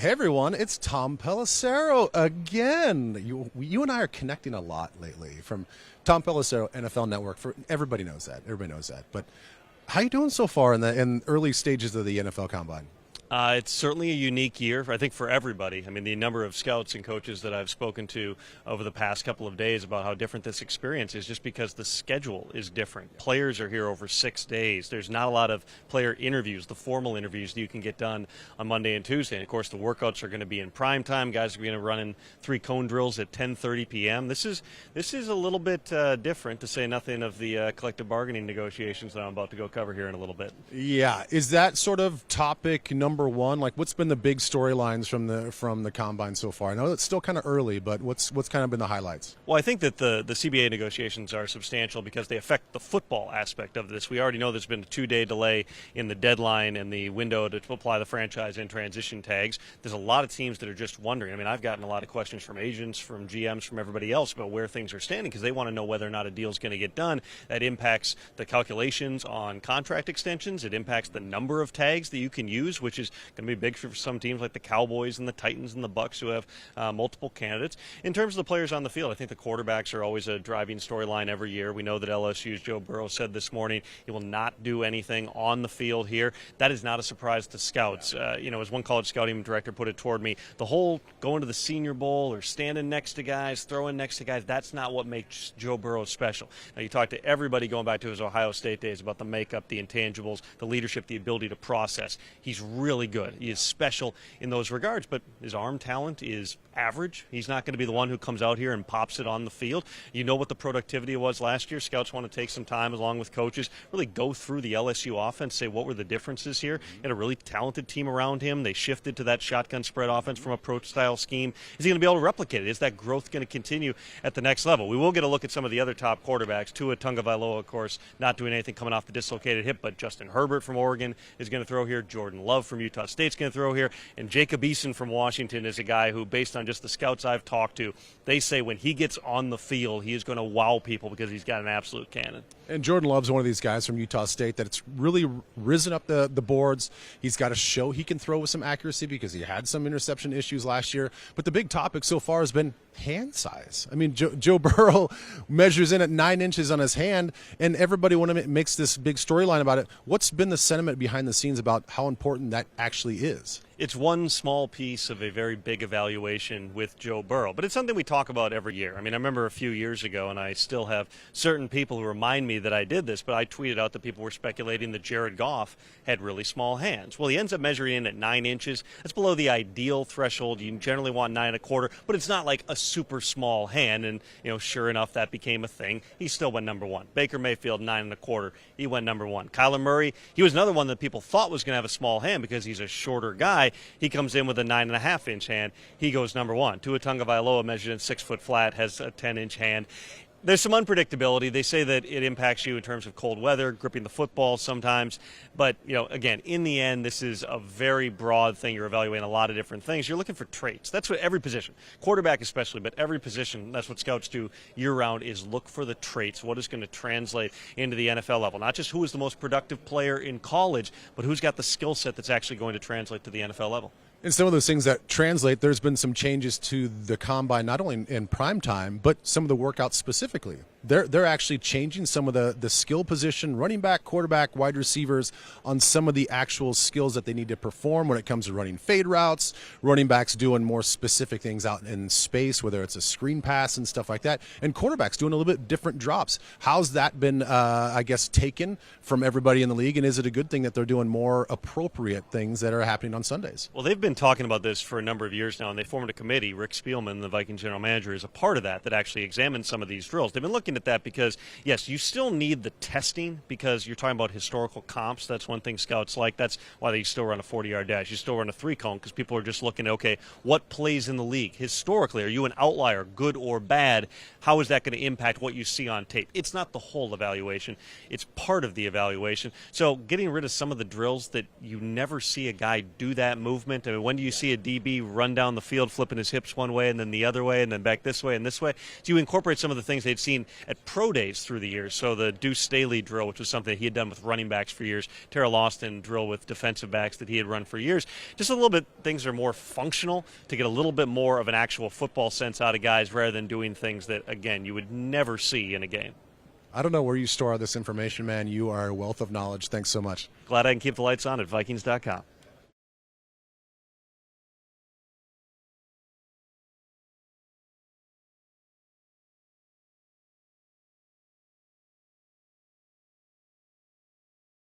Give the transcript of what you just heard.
Hey everyone, it's Tom Pelissero again. You and I are connecting a lot lately. From Tom Pelissero, NFL Network. For everybody knows that. Everybody knows that. But how you doing so far in the early stages of the NFL Combine? It's certainly a unique year, I think, for everybody. I mean, the number of scouts and coaches that I've spoken to over the past couple of days about how different this experience is just because the schedule is different. Players are here over 6 days. There's not a lot of player interviews, the formal interviews that you can get done on Monday and Tuesday. And, of course, the workouts are going to be in prime time. Guys are going to run in 3 cone drills at 10:30 p.m. This is a little bit different, to say nothing of the collective bargaining negotiations that I'm about to go cover here in a little bit. Yeah, is that sort of topic number one? Like, what's been the big storylines from the Combine so far? I know it's still kind of early, but what's kind of been the highlights? Well, I think that the CBA negotiations are substantial because they affect the football aspect of this. We already know there's been a 2-day delay in the deadline and the window to apply the franchise and transition tags. There's a lot of teams that are just wondering. I mean, I've gotten a lot of questions from agents, from GMs, from everybody else about where things are standing because they want to know whether or not a deal is going to get done. That impacts the calculations on contract extensions. It impacts the number of tags that you can use, which is going to be big for some teams like the Cowboys and the Titans and the Bucs who have multiple candidates. In terms of the players on the field, I think the quarterbacks are always a driving storyline every year. We know that LSU's Joe Burrow said this morning he will not do anything on the field here. That is not a surprise to scouts. As one college scouting director put it toward me, the whole going to the Senior Bowl or standing next to guys, throwing next to guys, that's not what makes Joe Burrow special. Now, you talk to everybody going back to his Ohio State days about the makeup, the intangibles, the leadership, the ability to process. He's really good. He is special in those regards, but his arm talent is average. He's not going to be the one who comes out here and pops it on the field. You know what the productivity was last year. Scouts want to take some time along with coaches, really go through the LSU offense, say what were the differences here. He had a really talented team around him. They shifted to that shotgun spread offense from approach-style scheme. Is he going to be able to replicate it? Is that growth going to continue at the next level? We will get a look at some of the other top quarterbacks. Tua Tagovailoa, of course, not doing anything coming off the dislocated hip, but Justin Herbert from Oregon is going to throw here. Jordan Love from Utah State's going to throw here. And Jacob Eason from Washington is a guy who, based on just the scouts I've talked to, they say when he gets on the field, he is going to wow people because he's got an absolute cannon. And Jordan Love's one of these guys from Utah State that it's really risen up the boards. He's got to show he can throw with some accuracy because he had some interception issues last year. But the big topic so far has been hand size. I mean, Joe Burrow measures in at 9 inches on his hand, and everybody makes this big storyline about it. What's been the sentiment behind the scenes about how important that actually is? It's one small piece of a very big evaluation with Joe Burrow, but it's something we talk about every year. I mean, I remember a few years ago, and I still have certain people who remind me that I did this, but I tweeted out that people were speculating that Jared Goff had really small hands. Well, he ends up measuring in at 9 inches. That's below the ideal threshold. You generally want 9.25, but it's not like a super small hand, and, sure enough, that became a thing. He still went number one. Baker Mayfield, 9.25. He went number one. Kyler Murray, he was another one that people thought was going to have a small hand because he's a shorter guy. He comes in with a 9.5-inch hand. He goes number one. Tua Tagovailoa, measured in 6 foot flat, has a 10-inch hand. There's some unpredictability. They say that it impacts you in terms of cold weather, gripping the football sometimes. But, again, in the end, this is a very broad thing. You're evaluating a lot of different things. You're looking for traits. That's what every position, quarterback especially, but every position, that's what scouts do year-round, is look for the traits. What is going to translate into the NFL level? Not just who is the most productive player in college, but who's got the skill set that's actually going to translate to the NFL level. And some of those things that translate, there's been some changes to the Combine, not only in prime time, but some of the workouts specifically. They're actually changing some of the skill position, running back, quarterback, wide receivers, on some of the actual skills that they need to perform when it comes to running fade routes, running backs doing more specific things out in space, whether it's a screen pass and stuff like that, and quarterbacks doing a little bit different drops. How's that been, taken from everybody in the league, and is it a good thing that they're doing more appropriate things that are happening on Sundays? Well, they've been talking about this for a number of years now, and they formed a committee. Rick Spielman, the Vikings general manager, is a part of that actually examines some of these drills. They've been looking at that because, yes, you still need the testing because you're talking about historical comps. That's one thing scouts like. That's why they still run a 40-yard dash. You still run a 3-cone because people are just looking at, okay, what plays in the league? Historically, are you an outlier, good or bad? How is that going to impact what you see on tape? It's not the whole evaluation. It's part of the evaluation. So getting rid of some of the drills that you never see a guy do that movement. I mean, when do you see a DB run down the field flipping his hips one way and then the other way and then back this way and this way? So you incorporate some of the things they'd seen at pro days through the years. So the Deuce Staley drill, which was something he had done with running backs for years, Terrell Austin drill with defensive backs that he had run for years. Just a little bit, things are more functional to get a little bit more of an actual football sense out of guys rather than doing things that, again, you would never see in a game. I don't know where you store all this information, man. You are a wealth of knowledge. Thanks so much. Glad I can keep the lights on at Vikings.com.